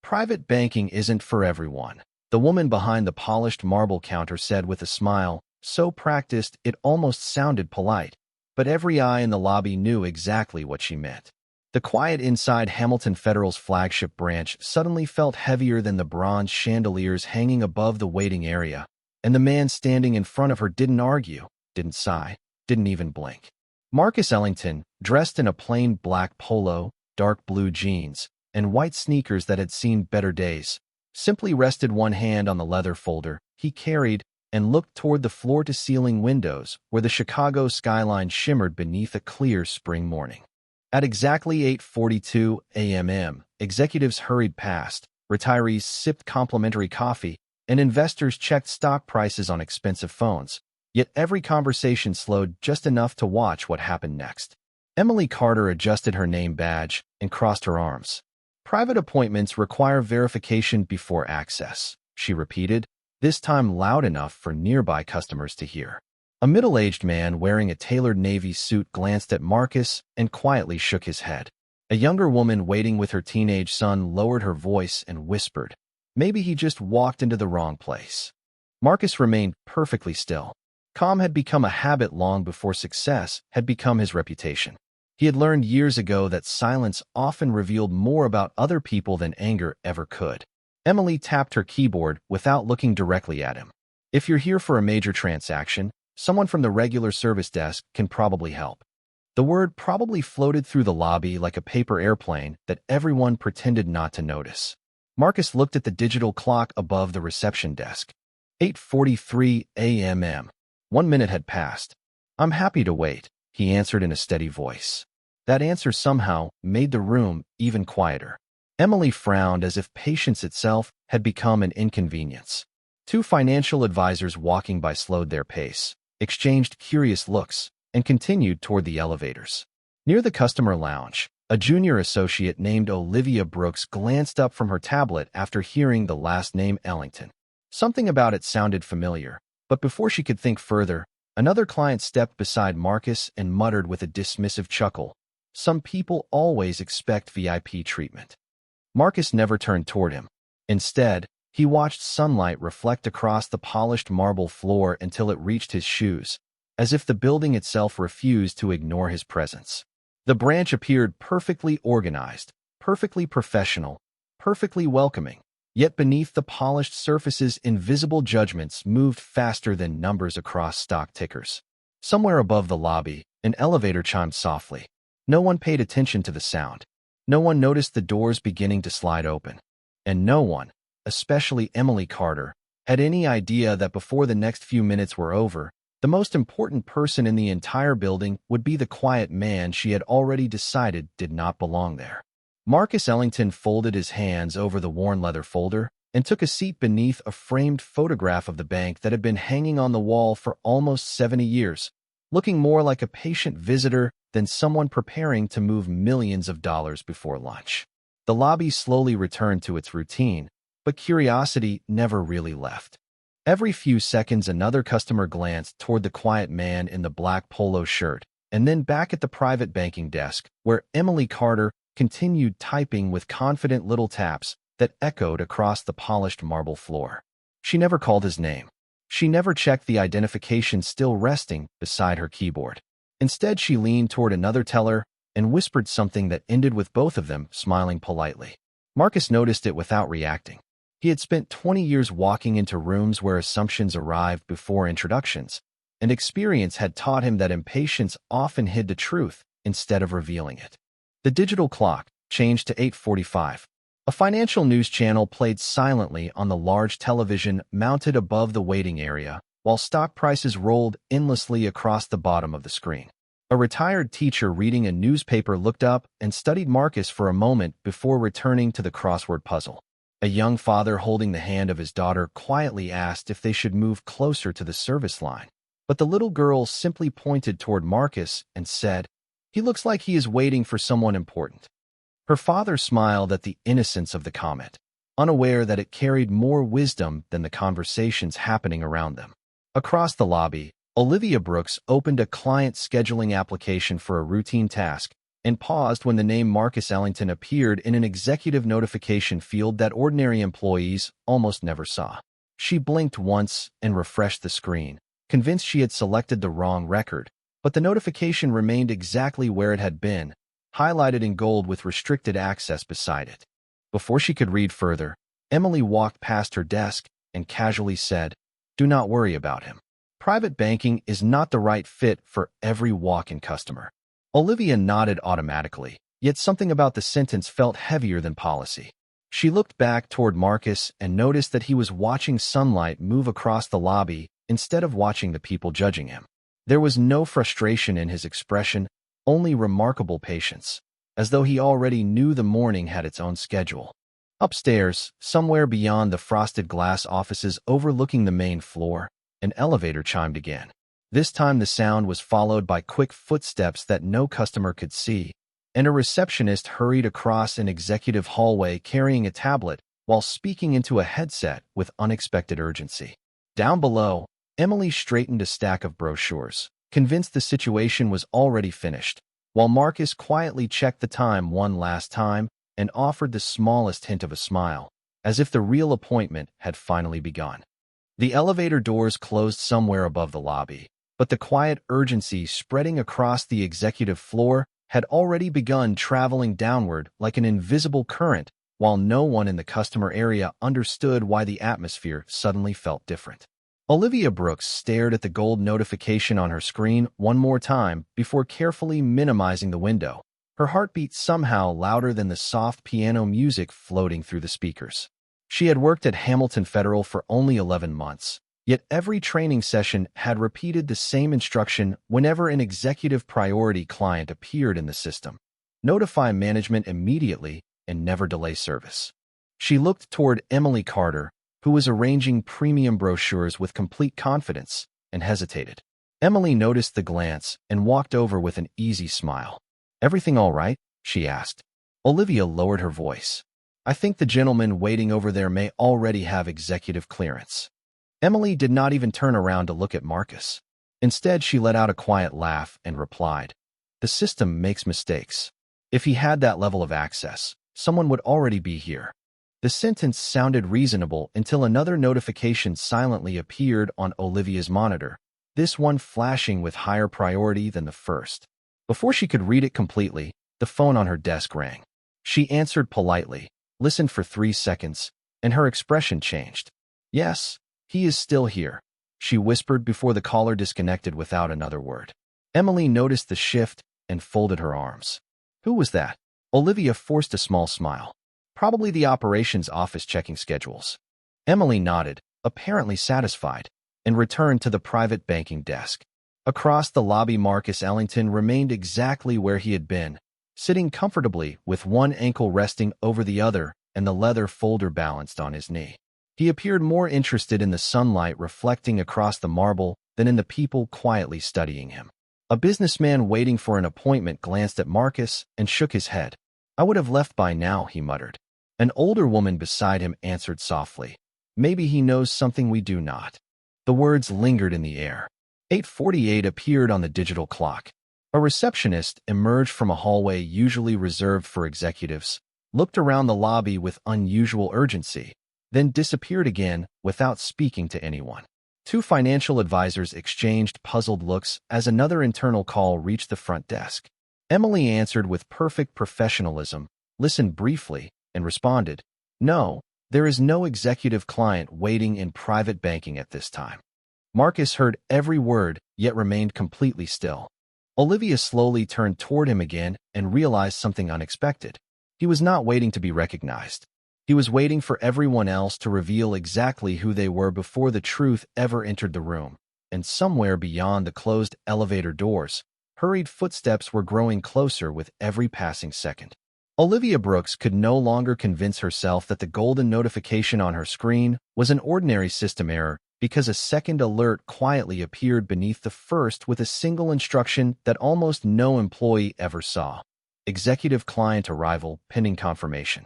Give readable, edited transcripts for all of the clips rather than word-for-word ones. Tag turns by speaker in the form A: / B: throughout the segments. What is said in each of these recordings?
A: Private banking isn't for everyone, the woman behind the polished marble counter said with a smile, so practiced it almost sounded polite, but every eye in the lobby knew exactly what she meant. The quiet inside Hamilton Federal's flagship branch suddenly felt heavier than the bronze chandeliers hanging above the waiting area, and the man standing in front of her didn't argue, didn't sigh, didn't even blink. Marcus Ellington, dressed in a plain black polo, dark blue jeans, and white sneakers that had seen better days, simply rested one hand on the leather folder he carried and looked toward the floor-to-ceiling windows where the Chicago skyline shimmered beneath a clear spring morning. At exactly 8:42 a.m., executives hurried past, retirees sipped complimentary coffee, and investors checked stock prices on expensive phones. Yet every conversation slowed just enough to watch what happened next. Emily Carter adjusted her name badge and crossed her arms. "Private appointments require verification before access," she repeated, this time loud enough for nearby customers to hear. A middle-aged man wearing a tailored navy suit glanced at Marcus and quietly shook his head. A younger woman waiting with her teenage son lowered her voice and whispered, "Maybe he just walked into the wrong place." Marcus remained perfectly still. Calm had become a habit long before success had become his reputation. He had learned years ago that silence often revealed more about other people than anger ever could. Emily tapped her keyboard without looking directly at him. "If you're here for a major transaction, someone from the regular service desk can probably help." The word probably floated through the lobby like a paper airplane that everyone pretended not to notice. Marcus looked at the digital clock above the reception desk. 8:43 a.m. 1 minute had passed. "I'm happy to wait," he answered in a steady voice. That answer somehow made the room even quieter. Emily frowned as if patience itself had become an inconvenience. Two financial advisors walking by slowed their pace, exchanged curious looks, and continued toward the elevators. Near the customer lounge, a junior associate named Olivia Brooks glanced up from her tablet after hearing the last name Ellington. Something about it sounded familiar, but before she could think further, another client stepped beside Marcus and muttered with a dismissive chuckle, "Some people always expect VIP treatment." Marcus never turned toward him. Instead, he watched sunlight reflect across the polished marble floor until it reached his shoes, as if the building itself refused to ignore his presence. The branch appeared perfectly organized, perfectly professional, perfectly welcoming. Yet beneath the polished surfaces, invisible judgments moved faster than numbers across stock tickers. Somewhere above the lobby, an elevator chimed softly. No one paid attention to the sound. No one noticed the doors beginning to slide open. And no one, especially Emily Carter, had any idea that before the next few minutes were over, the most important person in the entire building would be the quiet man she had already decided did not belong there. Marcus Ellington folded his hands over the worn leather folder and took a seat beneath a framed photograph of the bank that had been hanging on the wall for almost 70 years, looking more like a patient visitor than someone preparing to move millions of dollars before lunch. The lobby slowly returned to its routine, but curiosity never really left. Every few seconds, another customer glanced toward the quiet man in the black polo shirt, and then back at the private banking desk, where Emily Carter continued typing with confident little taps that echoed across the polished marble floor. She never called his name. She never checked the identification still resting beside her keyboard. Instead, she leaned toward another teller and whispered something that ended with both of them smiling politely. Marcus noticed it without reacting. He had spent 20 years walking into rooms where assumptions arrived before introductions, and experience had taught him that impatience often hid the truth instead of revealing it. The digital clock changed to 8:45. A financial news channel played silently on the large television mounted above the waiting area, while stock prices rolled endlessly across the bottom of the screen. A retired teacher reading a newspaper looked up and studied Marcus for a moment before returning to the crossword puzzle. A young father holding the hand of his daughter quietly asked if they should move closer to the service line, but the little girl simply pointed toward Marcus and said, "He looks like he is waiting for someone important." Her father smiled at the innocence of the comment, unaware that it carried more wisdom than the conversations happening around them. Across the lobby, Olivia Brooks opened a client scheduling application for a routine task and paused when the name Marcus Ellington appeared in an executive notification field that ordinary employees almost never saw. She blinked once and refreshed the screen, convinced she had selected the wrong record, but the notification remained exactly where it had been, highlighted in gold with restricted access beside it. Before she could read further, Emily walked past her desk and casually said, "Do not worry about him. Private banking is not the right fit for every walk-in customer." Olivia nodded automatically, yet something about the sentence felt heavier than policy. She looked back toward Marcus and noticed that he was watching sunlight move across the lobby instead of watching the people judging him. There was no frustration in his expression, only remarkable patience, as though he already knew the morning had its own schedule. Upstairs, somewhere beyond the frosted glass offices overlooking the main floor, an elevator chimed again. This time the sound was followed by quick footsteps that no customer could see, and a receptionist hurried across an executive hallway carrying a tablet while speaking into a headset with unexpected urgency. Down below, Emily straightened a stack of brochures, convinced the situation was already finished, while Marcus quietly checked the time one last time and offered the smallest hint of a smile, as if the real appointment had finally begun. The elevator doors closed somewhere above the lobby, but the quiet urgency spreading across the executive floor had already begun traveling downward like an invisible current, while no one in the customer area understood why the atmosphere suddenly felt different. Olivia Brooks stared at the gold notification on her screen one more time before carefully minimizing the window, her heartbeat somehow louder than the soft piano music floating through the speakers. She had worked at Hamilton Federal for only 11 months, yet every training session had repeated the same instruction whenever an executive priority client appeared in the system: notify management immediately and never delay service. She looked toward Emily Carter, who was arranging premium brochures with complete confidence, and hesitated. Emily noticed the glance and walked over with an easy smile. "Everything all right?" she asked. Olivia lowered her voice. "I think the gentleman waiting over there may already have executive clearance." Emily did not even turn around to look at Marcus. Instead, she let out a quiet laugh and replied, "The system makes mistakes. If he had that level of access, someone would already be here." The sentence sounded reasonable until another notification silently appeared on Olivia's monitor, this one flashing with higher priority than the first. Before she could read it completely, the phone on her desk rang. She answered politely, listened for 3 seconds, and her expression changed. "Yes, he is still here," she whispered before the caller disconnected without another word. Emily noticed the shift and folded her arms. "Who was that?" Olivia forced a small smile. "Probably the operations office checking schedules." Emily nodded, apparently satisfied, and returned to the private banking desk. Across the lobby, Marcus Ellington remained exactly where he had been, sitting comfortably with one ankle resting over the other and the leather folder balanced on his knee. He appeared more interested in the sunlight reflecting across the marble than in the people quietly studying him. A businessman waiting for an appointment glanced at Marcus and shook his head. "I would have left by now," he muttered. An older woman beside him answered softly, "Maybe he knows something we do not." The words lingered in the air. 8:48 appeared on the digital clock. A receptionist emerged from a hallway usually reserved for executives, looked around the lobby with unusual urgency, then disappeared again without speaking to anyone. 2 financial advisors exchanged puzzled looks as another internal call reached the front desk. Emily answered with perfect professionalism, listened briefly, and responded, "No, there is no executive client waiting in private banking at this time." Marcus heard every word, yet remained completely still. Olivia slowly turned toward him again and realized something unexpected. He was not waiting to be recognized. He was waiting for everyone else to reveal exactly who they were before the truth ever entered the room. And somewhere beyond the closed elevator doors, hurried footsteps were growing closer with every passing second. Olivia Brooks could no longer convince herself that the golden notification on her screen was an ordinary system error because a second alert quietly appeared beneath the first with a single instruction that almost no employee ever saw: executive client arrival pending confirmation.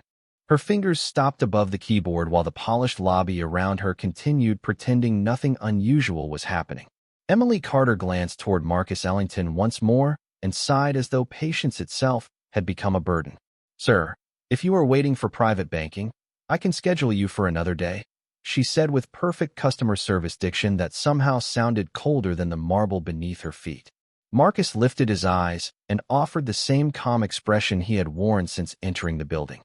A: Her fingers stopped above the keyboard while the polished lobby around her continued pretending nothing unusual was happening. Emily Carter glanced toward Marcus Ellington once more and sighed as though patience itself had become a burden. "Sir, if you are waiting for private banking, I can schedule you for another day," she said with perfect customer service diction that somehow sounded colder than the marble beneath her feet. Marcus lifted his eyes and offered the same calm expression he had worn since entering the building.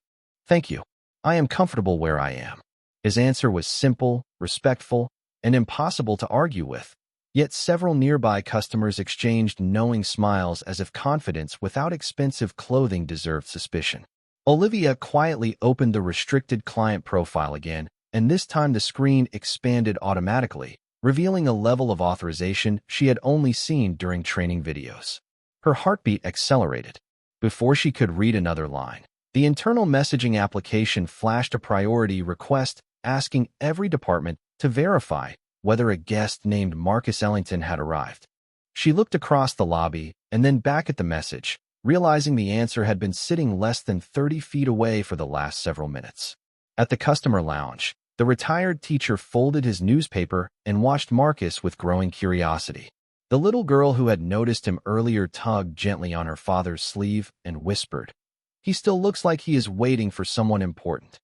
A: "Thank you. I am comfortable where I am." His answer was simple, respectful, and impossible to argue with. Yet several nearby customers exchanged knowing smiles as if confidence without expensive clothing deserved suspicion. Olivia quietly opened the restricted client profile again, and this time the screen expanded automatically, revealing a level of authorization she had only seen during training videos. Her heartbeat accelerated. Before she could read another line, the internal messaging application flashed a priority request asking every department to verify whether a guest named Marcus Ellington had arrived. She looked across the lobby and then back at the message, realizing the answer had been sitting less than 30 feet away for the last several minutes. At the customer lounge, the retired teacher folded his newspaper and watched Marcus with growing curiosity. The little girl who had noticed him earlier tugged gently on her father's sleeve and whispered, "He still looks like he is waiting for someone important."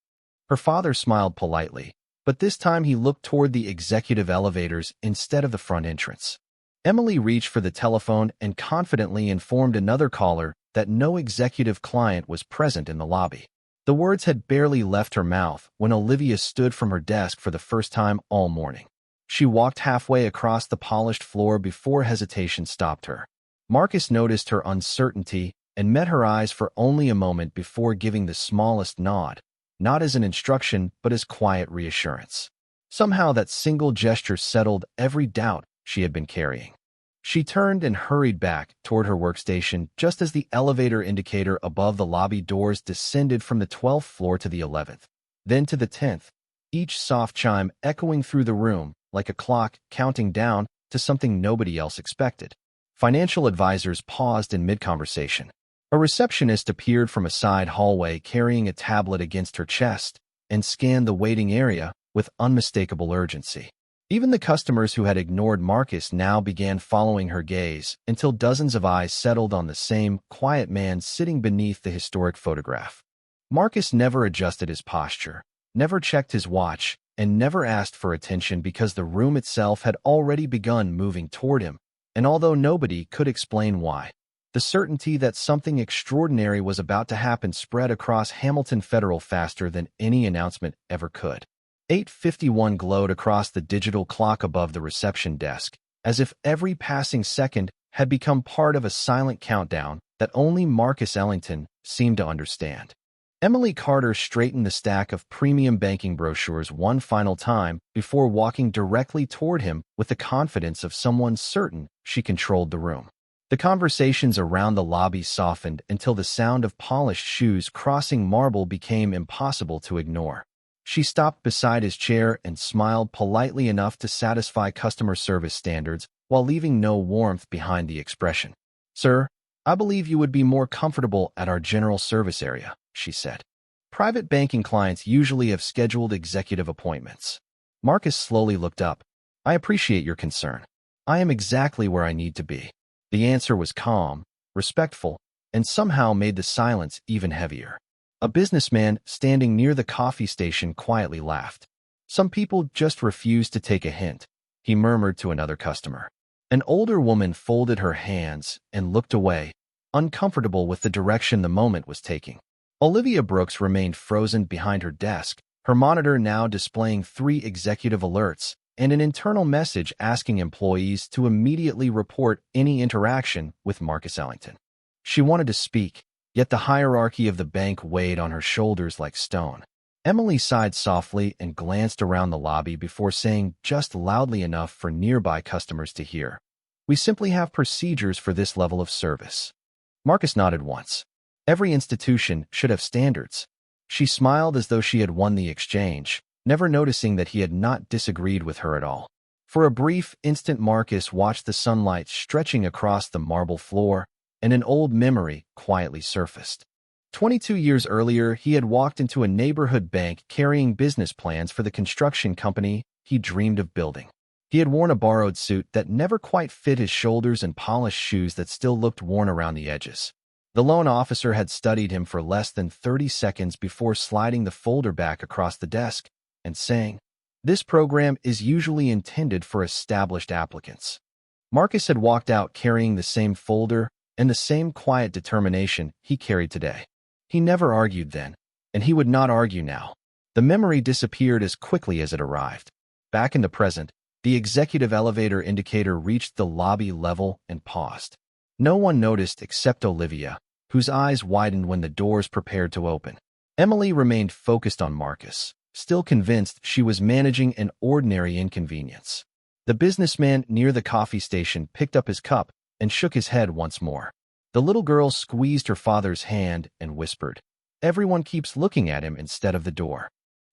A: Her father smiled politely, but this time he looked toward the executive elevators instead of the front entrance. Emily reached for the telephone and confidently informed another caller that no executive client was present in the lobby. The words had barely left her mouth when Olivia stood from her desk for the first time all morning. She walked halfway across the polished floor before hesitation stopped her. Marcus noticed her uncertainty and met her eyes for only a moment before giving the smallest nod, not as an instruction but as quiet reassurance. Somehow that single gesture settled every doubt she had been carrying. She turned and hurried back toward her workstation just as the elevator indicator above the lobby doors descended from the 12th floor to the 11th, then to the 10th, each soft chime echoing through the room like a clock counting down to something nobody else expected. Financial advisors paused in mid-conversation. A receptionist appeared from a side hallway carrying a tablet against her chest and scanned the waiting area with unmistakable urgency. Even the customers who had ignored Marcus now began following her gaze until dozens of eyes settled on the same quiet man sitting beneath the historic photograph. Marcus never adjusted his posture, never checked his watch, and never asked for attention because the room itself had already begun moving toward him, and although nobody could explain why, the certainty that something extraordinary was about to happen spread across Hamilton Federal faster than any announcement ever could. 8:51 glowed across the digital clock above the reception desk, as if every passing second had become part of a silent countdown that only Marcus Ellington seemed to understand. Emily Carter straightened the stack of premium banking brochures one final time before walking directly toward him with the confidence of someone certain she controlled the room. The conversations around the lobby softened until the sound of polished shoes crossing marble became impossible to ignore. She stopped beside his chair and smiled politely enough to satisfy customer service standards while leaving no warmth behind the expression. "Sir, I believe you would be more comfortable at our general service area," she said. "Private banking clients usually have scheduled executive appointments." Marcus slowly looked up. "I appreciate your concern. I am exactly where I need to be." The answer was calm, respectful, and somehow made the silence even heavier. A businessman standing near the coffee station quietly laughed. "Some people just refuse to take a hint," he murmured to another customer. An older woman folded her hands and looked away, uncomfortable with the direction the moment was taking. Olivia Brooks remained frozen behind her desk, her monitor now displaying 3 executive alerts and an internal message asking employees to immediately report any interaction with Marcus Ellington. She wanted to speak, yet the hierarchy of the bank weighed on her shoulders like stone. Emily sighed softly and glanced around the lobby before saying just loudly enough for nearby customers to hear, "We simply have procedures for this level of service." Marcus nodded once. Every institution should have standards. She smiled as though she had won the exchange, never noticing that he had not disagreed with her at all. For a brief instant Marcus watched the sunlight stretching across the marble floor, and an old memory quietly surfaced. 22 years earlier, he had walked into a neighborhood bank carrying business plans for the construction company he dreamed of building. He had worn a borrowed suit that never quite fit his shoulders and polished shoes that still looked worn around the edges. The loan officer had studied him for less than 30 seconds before sliding the folder back across the desk and saying, "This program is usually intended for established applicants." Marcus had walked out carrying the same folder and the same quiet determination he carried today. He never argued then, and he would not argue now. The memory disappeared as quickly as it arrived. Back in the present, the executive elevator indicator reached the lobby level and paused. No one noticed except Olivia, whose eyes widened when the doors prepared to open. Emily remained focused on Marcus, still convinced she was managing an ordinary inconvenience. The businessman near the coffee station picked up his cup and shook his head once more. The little girl squeezed her father's hand and whispered, "Everyone keeps looking at him instead of the door."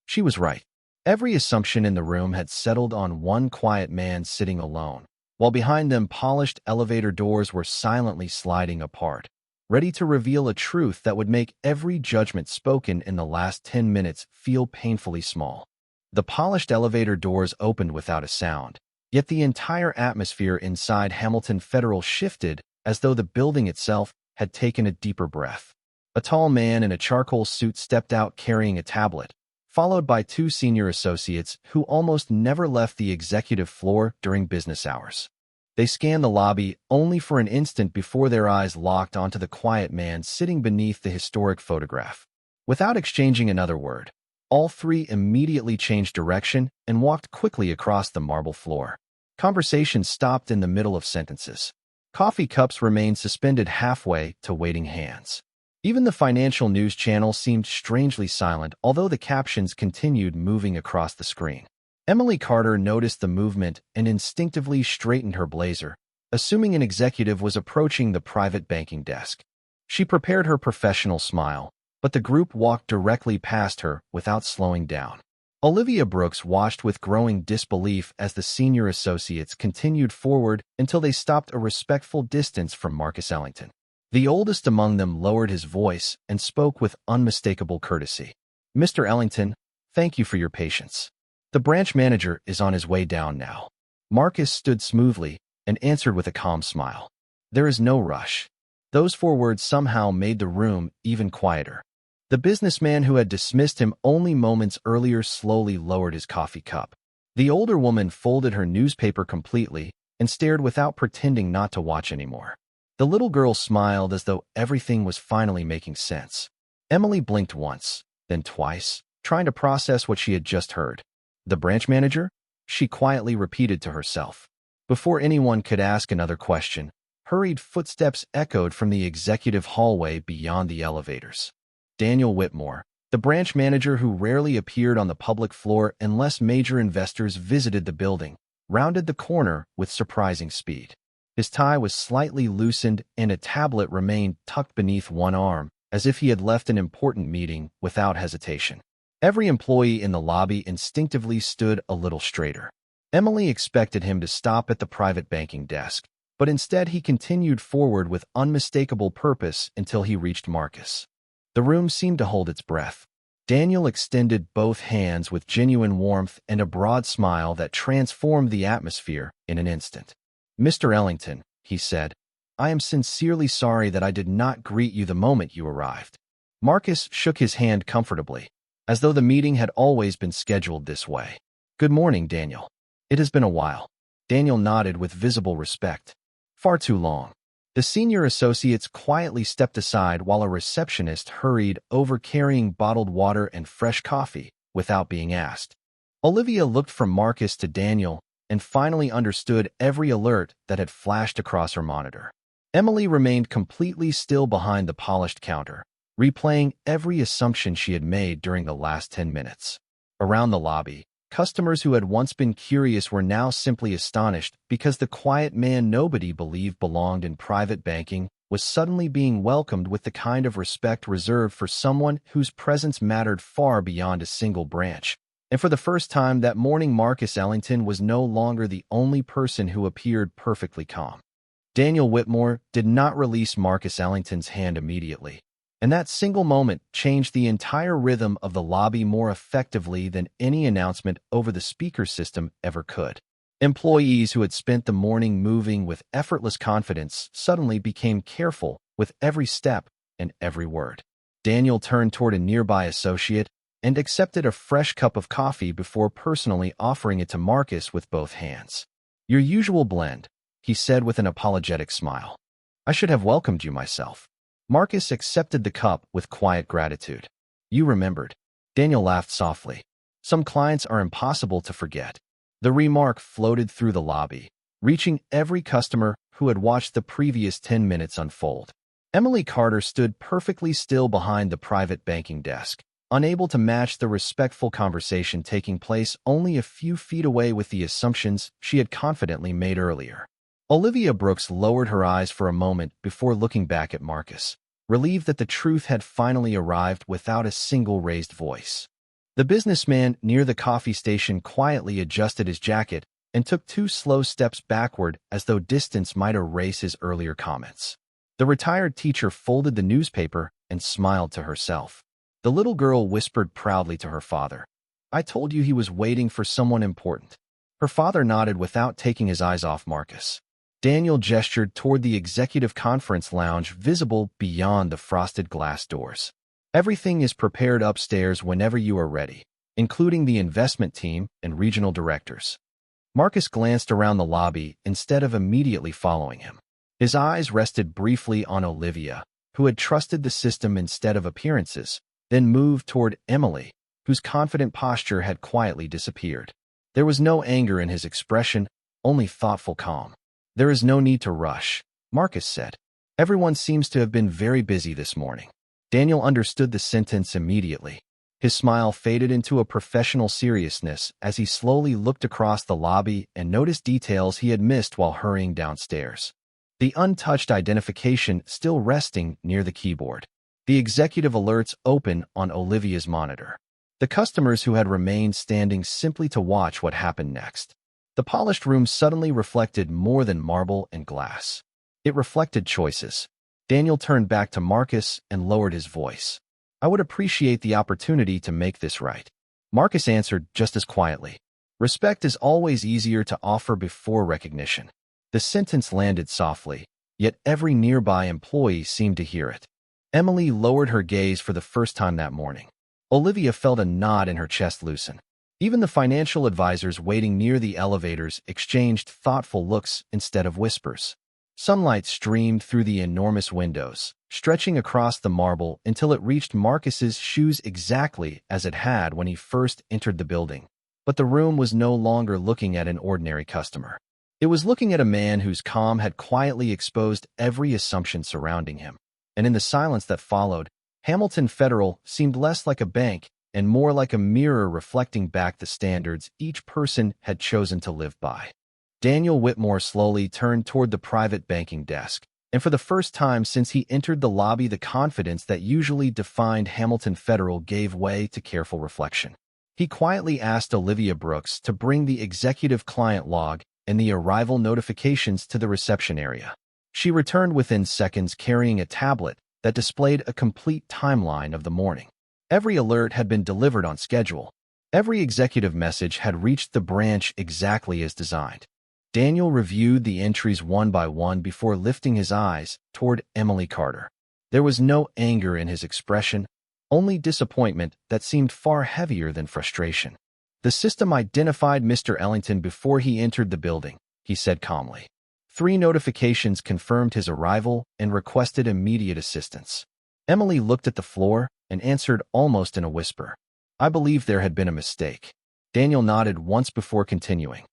A: She was right. Every assumption in the room had settled on one quiet man sitting alone, while behind them polished elevator doors were silently sliding apart, ready to reveal a truth that would make every judgment spoken in the last 10 minutes feel painfully small. The polished elevator doors opened without a sound, yet the entire atmosphere inside Hamilton Federal shifted as though the building itself had taken a deeper breath. A tall man in a charcoal suit stepped out carrying a tablet, followed by two senior associates who almost never left the executive floor during business hours. They scanned the lobby only for an instant before their eyes locked onto the quiet man sitting beneath the historic photograph. Without exchanging another word, all three immediately changed direction and walked quickly across the marble floor. Conversation stopped in the middle of sentences. Coffee cups remained suspended halfway to waiting hands. Even the financial news channel seemed strangely silent, although the captions continued moving across the screen. Emily Carter noticed the movement and instinctively straightened her blazer, assuming an executive was approaching the private banking desk. She prepared her professional smile, but the group walked directly past her without slowing down. Olivia Brooks watched with growing disbelief as the senior associates continued forward until they stopped a respectful distance from Marcus Ellington. The oldest among them lowered his voice and spoke with unmistakable courtesy. "Mr. Ellington, thank you for your patience. The branch manager is on his way down now." Marcus stood smoothly and answered with a calm smile. "There is no rush." Those four words somehow made the room even quieter. The businessman who had dismissed him only moments earlier slowly lowered his coffee cup. The older woman folded her newspaper completely and stared without pretending not to watch anymore. The little girl smiled as though everything was finally making sense. Emily blinked once, then twice, trying to process what she had just heard. "The branch manager?" she quietly repeated to herself. Before anyone could ask another question, hurried footsteps echoed from the executive hallway beyond the elevators. Daniel Whitmore, the branch manager who rarely appeared on the public floor unless major investors visited the building, rounded the corner with surprising speed. His tie was slightly loosened and a tablet remained tucked beneath one arm, as if he had left an important meeting without hesitation. Every employee in the lobby instinctively stood a little straighter. Emily expected him to stop at the private banking desk, but instead he continued forward with unmistakable purpose until he reached Marcus. The room seemed to hold its breath. Daniel extended both hands with genuine warmth and a broad smile that transformed the atmosphere in an instant. "Mr. Ellington," he said, "I am sincerely sorry that I did not greet you the moment you arrived." Marcus shook his hand comfortably, as though the meeting had always been scheduled this way. "Good morning, Daniel. It has been a while." Daniel nodded with visible respect. "Far too long." The senior associates quietly stepped aside while a receptionist hurried over carrying bottled water and fresh coffee without being asked. Olivia looked from Marcus to Daniel and finally understood every alert that had flashed across her monitor. Emily remained completely still behind the polished counter, replaying every assumption she had made during the last 10 minutes. Around the lobby, customers who had once been curious were now simply astonished because the quiet man nobody believed belonged in private banking was suddenly being welcomed with the kind of respect reserved for someone whose presence mattered far beyond a single branch. And for the first time that morning, Marcus Ellington was no longer the only person who appeared perfectly calm. Daniel Whitmore did not release Marcus Ellington's hand immediately, and that single moment changed the entire rhythm of the lobby more effectively than any announcement over the speaker system ever could. Employees who had spent the morning moving with effortless confidence suddenly became careful with every step and every word. Daniel turned toward a nearby associate and accepted a fresh cup of coffee before personally offering it to Marcus with both hands. "Your usual blend," he said with an apologetic smile. "I should have welcomed you myself." Marcus accepted the cup with quiet gratitude. "You remembered." Daniel laughed softly. "Some clients are impossible to forget." The remark floated through the lobby, reaching every customer who had watched the previous 10 minutes unfold. Emily Carter stood perfectly still behind the private banking desk, unable to match the respectful conversation taking place only a few feet away with the assumptions she had confidently made earlier. Olivia Brooks lowered her eyes for a moment before looking back at Marcus, relieved that the truth had finally arrived without a single raised voice. The businessman near the coffee station quietly adjusted his jacket and took 2 slow steps backward as though distance might erase his earlier comments. The retired teacher folded the newspaper and smiled to herself. The little girl whispered proudly to her father, "I told you he was waiting for someone important." Her father nodded without taking his eyes off Marcus. Daniel gestured toward the executive conference lounge visible beyond the frosted glass doors. "Everything is prepared upstairs whenever you are ready, including the investment team and regional directors." Marcus glanced around the lobby instead of immediately following him. His eyes rested briefly on Olivia, who had trusted the system instead of appearances, then moved toward Emily, whose confident posture had quietly disappeared. There was no anger in his expression, only thoughtful calm. "There is no need to rush," Marcus said. "Everyone seems to have been very busy this morning." Daniel understood the sentence immediately. His smile faded into a professional seriousness as he slowly looked across the lobby and noticed details he had missed while hurrying downstairs. The untouched identification still resting near the keyboard. The executive alerts open on Olivia's monitor. The customers who had remained standing simply to watch what happened next. The polished room suddenly reflected more than marble and glass. It reflected choices. Daniel turned back to Marcus and lowered his voice. "I would appreciate the opportunity to make this right." Marcus answered just as quietly. "Respect is always easier to offer before recognition." The sentence landed softly, yet every nearby employee seemed to hear it. Emily lowered her gaze for the first time that morning. Olivia felt a knot in her chest loosen. Even the financial advisors waiting near the elevators exchanged thoughtful looks instead of whispers. Sunlight streamed through the enormous windows, stretching across the marble until it reached Marcus's shoes exactly as it had when he first entered the building. But the room was no longer looking at an ordinary customer. It was looking at a man whose calm had quietly exposed every assumption surrounding him. And in the silence that followed, Hamilton Federal seemed less like a bank and more like a mirror reflecting back the standards each person had chosen to live by. Daniel Whitmore slowly turned toward the private banking desk, and for the first time since he entered the lobby, the confidence that usually defined Hamilton Federal gave way to careful reflection. He quietly asked Olivia Brooks to bring the executive client log and the arrival notifications to the reception area. She returned within seconds carrying a tablet that displayed a complete timeline of the morning. Every alert had been delivered on schedule. Every executive message had reached the branch exactly as designed. Daniel reviewed the entries one by one before lifting his eyes toward Emily Carter. There was no anger in his expression, only disappointment that seemed far heavier than frustration. "The system identified Mr. Ellington before he entered the building," he said calmly. 3 notifications confirmed his arrival and requested immediate assistance. Emily looked at the floor and answered almost in a whisper. "I believe there had been a mistake." Daniel nodded once before continuing.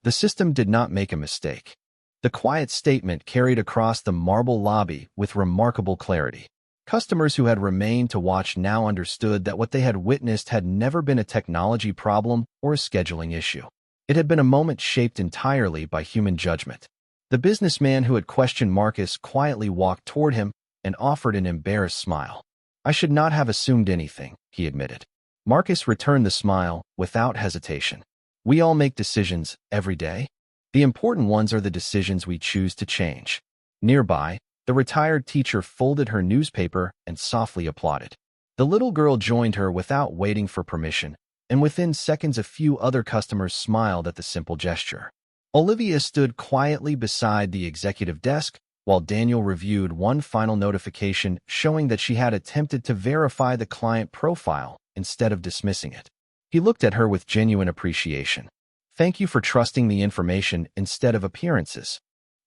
A: "The system did not make a mistake." The quiet statement carried across the marble lobby with remarkable clarity. Customers who had remained to watch now understood that what they had witnessed had never been a technology problem or a scheduling issue. It had been a moment shaped entirely by human judgment. The businessman who had questioned Marcus quietly walked toward him and offered an embarrassed smile. "I should not have assumed anything," he admitted. Marcus returned the smile without hesitation. "We all make decisions every day. The important ones are the decisions we choose to change." Nearby, the retired teacher folded her newspaper and softly applauded. The little girl joined her without waiting for permission, and within seconds a few other customers smiled at the simple gesture. Olivia stood quietly beside the executive desk while Daniel reviewed one final notification showing that she had attempted to verify the client profile instead of dismissing it. He looked at her with genuine appreciation. "Thank you for trusting the information instead of appearances."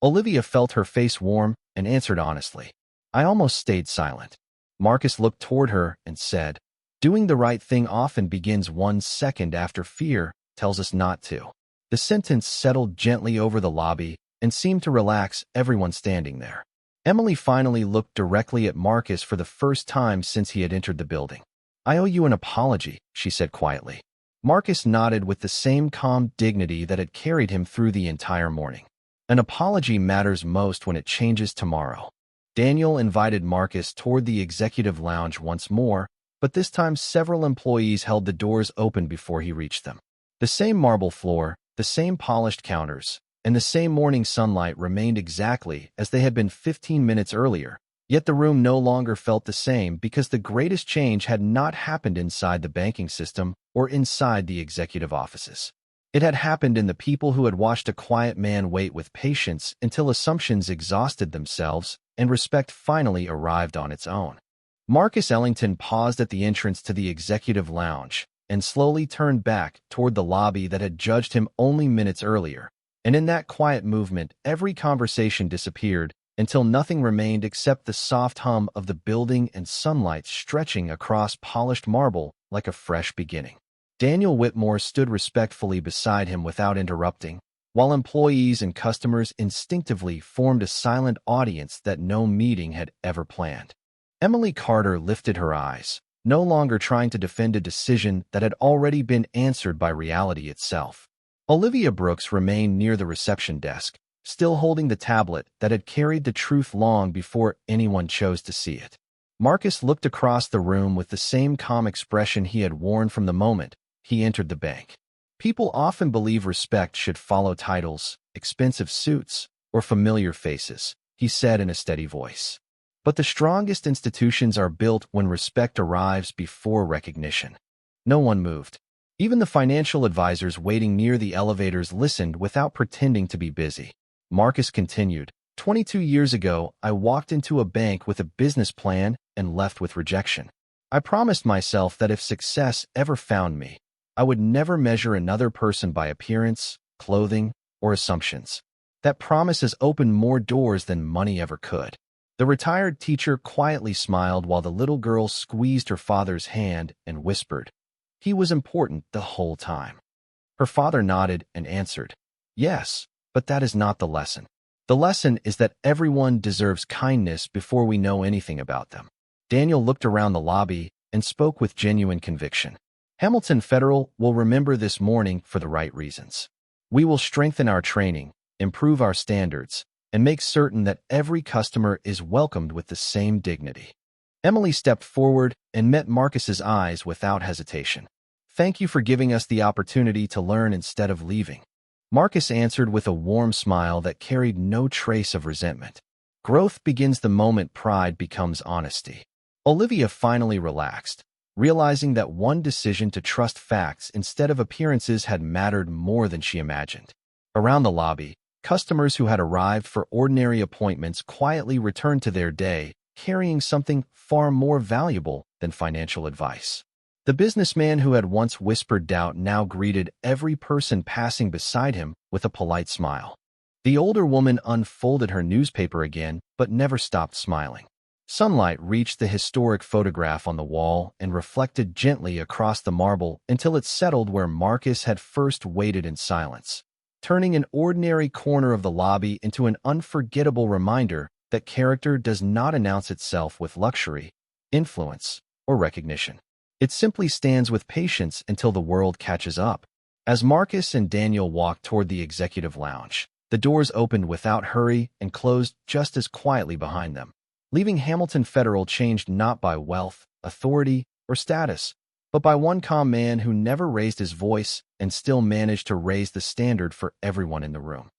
A: Olivia felt her face warm and answered honestly. "I almost stayed silent." Marcus looked toward her and said, "Doing the right thing often begins 1 second after fear tells us not to." The sentence settled gently over the lobby and seemed to relax everyone standing there. Emily finally looked directly at Marcus for the first time since he had entered the building. "I owe you an apology," she said quietly. Marcus nodded with the same calm dignity that had carried him through the entire morning. An apology matters most when it changes tomorrow. Daniel invited Marcus toward the executive lounge once more, but this time several employees held the doors open before he reached them. The same marble floor, the same polished counters, and the same morning sunlight remained exactly as they had been 15 minutes earlier, yet the room no longer felt the same because the greatest change had not happened inside the banking system or inside the executive offices. It had happened in the people who had watched a quiet man wait with patience until assumptions exhausted themselves and respect finally arrived on its own. Marcus Ellington paused at the entrance to the executive lounge and slowly turned back toward the lobby that had judged him only minutes earlier. And in that quiet movement, every conversation disappeared until nothing remained except the soft hum of the building and sunlight stretching across polished marble like a fresh beginning. Daniel Whitmore stood respectfully beside him without interrupting, while employees and customers instinctively formed a silent audience that no meeting had ever planned. Emily Carter lifted her eyes, no longer trying to defend a decision that had already been answered by reality itself. Olivia Brooks remained near the reception desk, still holding the tablet that had carried the truth long before anyone chose to see it. Marcus looked across the room with the same calm expression he had worn from the moment he entered the bank. People often believe respect should follow titles, expensive suits, or familiar faces, he said in a steady voice. But the strongest institutions are built when respect arrives before recognition. No one moved. Even the financial advisors waiting near the elevators listened without pretending to be busy. Marcus continued, 22 years ago, I walked into a bank with a business plan and left with rejection. I promised myself that if success ever found me, I would never measure another person by appearance, clothing, or assumptions. That promise has opened more doors than money ever could." The retired teacher quietly smiled while the little girl squeezed her father's hand and whispered, "He was important the whole time." Her father nodded and answered, "Yes, but that is not the lesson. The lesson is that everyone deserves kindness before we know anything about them." Daniel looked around the lobby and spoke with genuine conviction. "Hamilton Federal will remember this morning for the right reasons. We will strengthen our training, improve our standards, and make certain that every customer is welcomed with the same dignity." Emily stepped forward and met Marcus's eyes without hesitation. "Thank you for giving us the opportunity to learn instead of leaving." Marcus answered with a warm smile that carried no trace of resentment. Growth begins the moment pride becomes honesty. Olivia finally relaxed, realizing that one decision to trust facts instead of appearances had mattered more than she imagined. Around the lobby, customers who had arrived for ordinary appointments quietly returned to their day, carrying something far more valuable than financial advice. The businessman who had once whispered doubt now greeted every person passing beside him with a polite smile. The older woman unfolded her newspaper again, but never stopped smiling. Sunlight reached the historic photograph on the wall and reflected gently across the marble until it settled where Marcus had first waited in silence, turning an ordinary corner of the lobby into an unforgettable reminder that character does not announce itself with luxury, influence, or recognition. It simply stands with patience until the world catches up. As Marcus and Daniel walked toward the executive lounge, the doors opened without hurry and closed just as quietly behind them, leaving Hamilton Federal changed not by wealth, authority, or status, but by one calm man who never raised his voice and still managed to raise the standard for everyone in the room.